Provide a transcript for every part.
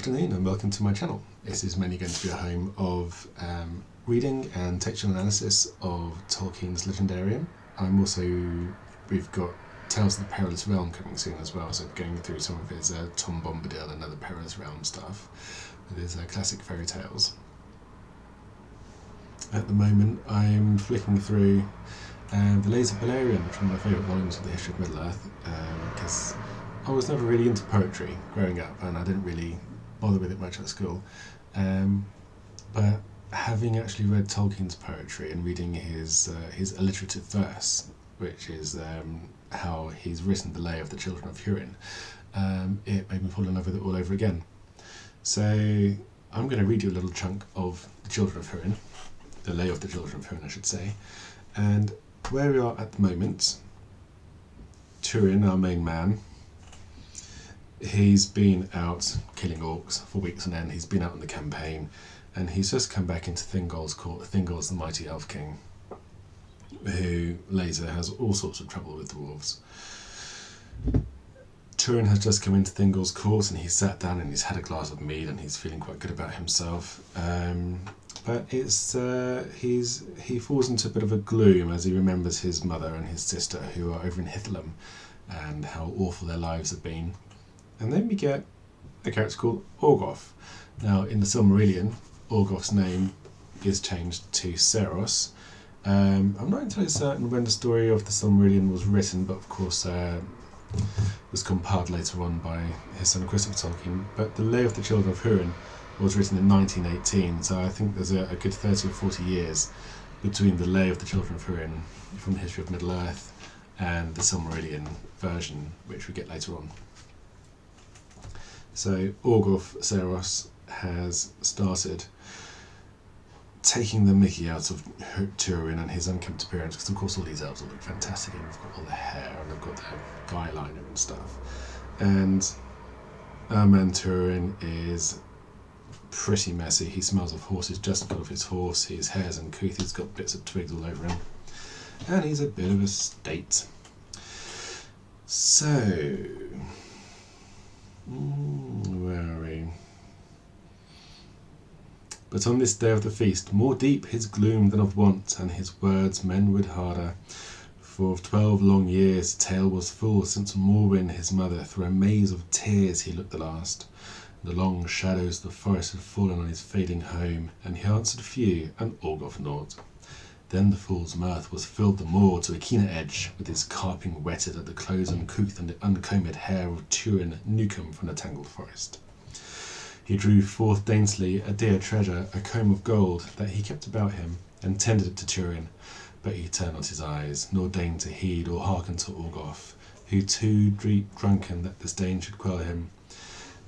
afternoon and welcome to my channel. This is mainly going to be a home of reading and textual analysis of Tolkien's Legendarium. We've got Tales of the Perilous Realm coming soon as well, so going through some of his Tom Bombadil and other Perilous Realm stuff with his classic fairy tales. At the moment I'm flicking through the Lay of Turin, which is one of my favourite volumes of the history of Middle-earth, because I was never really into poetry growing up and I didn't really bother with it much at school. But having actually read Tolkien's poetry and reading his alliterative verse, which is how he's written the Lay of the Children of Hurin, it made me fall in love with it all over again. So I'm going to read you a little chunk of the Children of Hurin, the Lay of the Children of Hurin I should say, and where we are at the moment. Turin, our main man, he's been out killing orcs for weeks on end. He's been out on the campaign and he's just come back into Thingol's court. Thingol's the mighty elf king who later has all sorts of trouble with dwarves. Turin has just come into Thingol's court and he's sat down and he's had a glass of mead and he's feeling quite good about himself. But he falls into a bit of a gloom as he remembers his mother and his sister who are over in Hithlum and how awful their lives have been. And then we get a character called Orgoth. Now, in the Silmarillion, Orgoth's name is changed to Seros. I'm not entirely certain when the story of the Silmarillion was written, but of course was compiled later on by his son Christopher Tolkien. But the Lay of the Children of Hurin was written in 1918, so I think there's a good 30 or 40 years between the Lay of the Children of Hurin from the history of Middle-earth and the Silmarillion version, which we get later on. So Orgoth Seros has started taking the mickey out of Turin and his unkempt appearance, because of course all these elves all look fantastic and they've got all their hair and they've got their eyeliner and stuff. And our man Turin is pretty messy. He smells of horses just got off his horse, his hair's uncouth, he's got bits of twigs all over him, and he's a bit of a state. So where are we? But on this day of the feast, more deep his gloom than of wont, and his words menward harder. For of 12 long years tale was full, since Morwen his mother through a maze of tears he looked the last. The long shadows of the forest had fallen on his fading home, and he answered few, and Orgoth naught. Then the fool's mirth was filled the more to a keener edge, with his carping whetted at the close uncouth and the uncombed hair of Turin Newcomb from the tangled forest. He drew forth daintily a dear treasure, a comb of gold, that he kept about him, and tendered it to Turin, but he turned not his eyes, nor deigned to heed or hearken to Orgoth, who too deep drunken that disdain should quell him.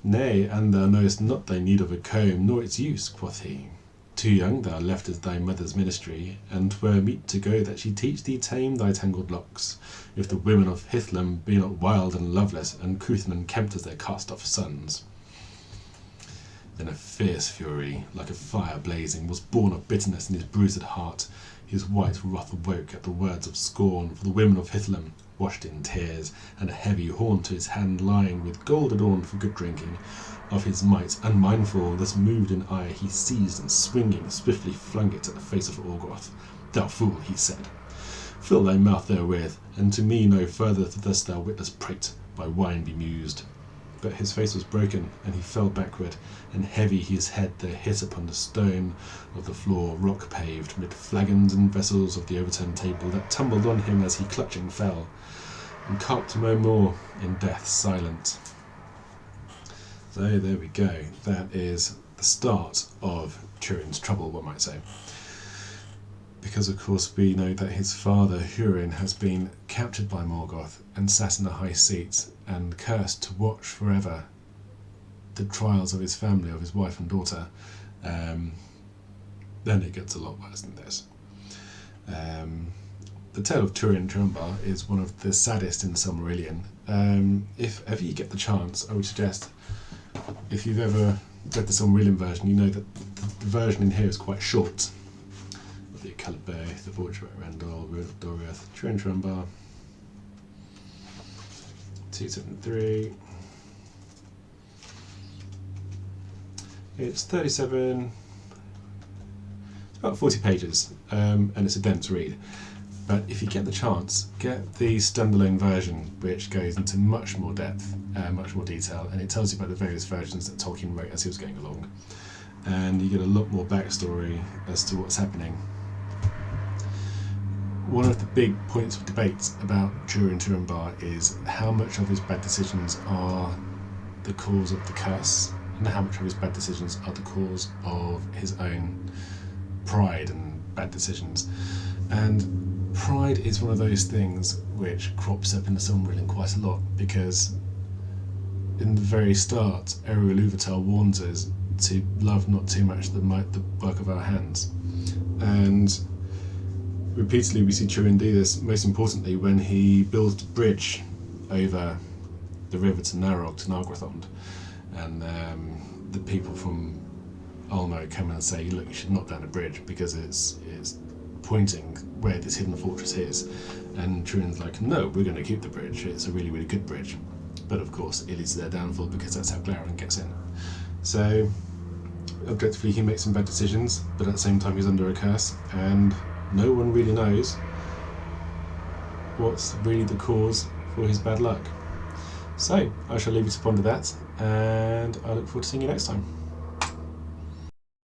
Nay, and thou knowest not thy need of a comb, nor its use, quoth he. Too young thou leftest thy mother's ministry, and 'twere meet to go that she teach thee tame thy tangled locks, if the women of Hithlum be not wild and loveless, and couth and unkempt as their cast-off sons. Then a fierce fury, like a fire blazing, was born of bitterness in his bruised heart. His white wrath awoke at the words of scorn for the women of Hithlum, washed in tears, and a heavy horn to his hand lying, with gold adorned for good drinking. Of his might unmindful, thus moved in ire, he seized and swinging swiftly flung it at the face of Orgoth. Thou fool, he said, fill thy mouth therewith, and to me no further dost thou witless prate, by wine bemused. But his face was broken, and he fell backward, and heavy his head there hit upon the stone of the floor, rock paved, mid flagons and vessels of the overturned table, that tumbled on him as he clutching fell, and carped no more in death silent. So there we go. That is the start of Turin's trouble, one might say. Because of course we know that his father Hurin has been captured by Morgoth and sat in a high seat and cursed to watch forever the trials of his family, of his wife and daughter. Then it gets a lot worse than this. The tale of Turin Trumbar is one of the saddest in the Silmarillion. If ever you get the chance, I would suggest, if you've ever read the Silmarillion version, you know that the version in here is quite short. The Coloured Bay, the Vortex Randall, Doriath, Turin Trumbar, 273. It's 37, it's about 40 pages, and it's a dense read. But if you get the chance, get the standalone version, which goes into much more depth, much more detail, and it tells you about the various versions that Tolkien wrote as he was going along. And you get a lot more backstory as to what's happening. One of the big points of debate about Turin Turinbar is how much of his bad decisions are the cause of the curse, and how much of his bad decisions are the cause of his own pride and bad decisions. And pride is one of those things which crops up in the Silmarillion quite a lot, because in the very start, Eru Ilúvatar warns us to love not too much the work of our hands. And repeatedly we see Turin do this, most importantly when he builds a bridge over the river to Narog, to Nargothrond, and the people from Ulmo come and say, look, you should knock down the bridge because it's pointing where this hidden fortress is. And Turin's like, no, we're going to keep the bridge, it's a really, really good bridge. But of course it leads to their downfall, because that's how Glaurung gets in. So objectively he makes some bad decisions, but at the same time he's under a curse, and no one really knows what's really the cause for his bad luck. So I shall leave you to ponder that, and I look forward to seeing you next time.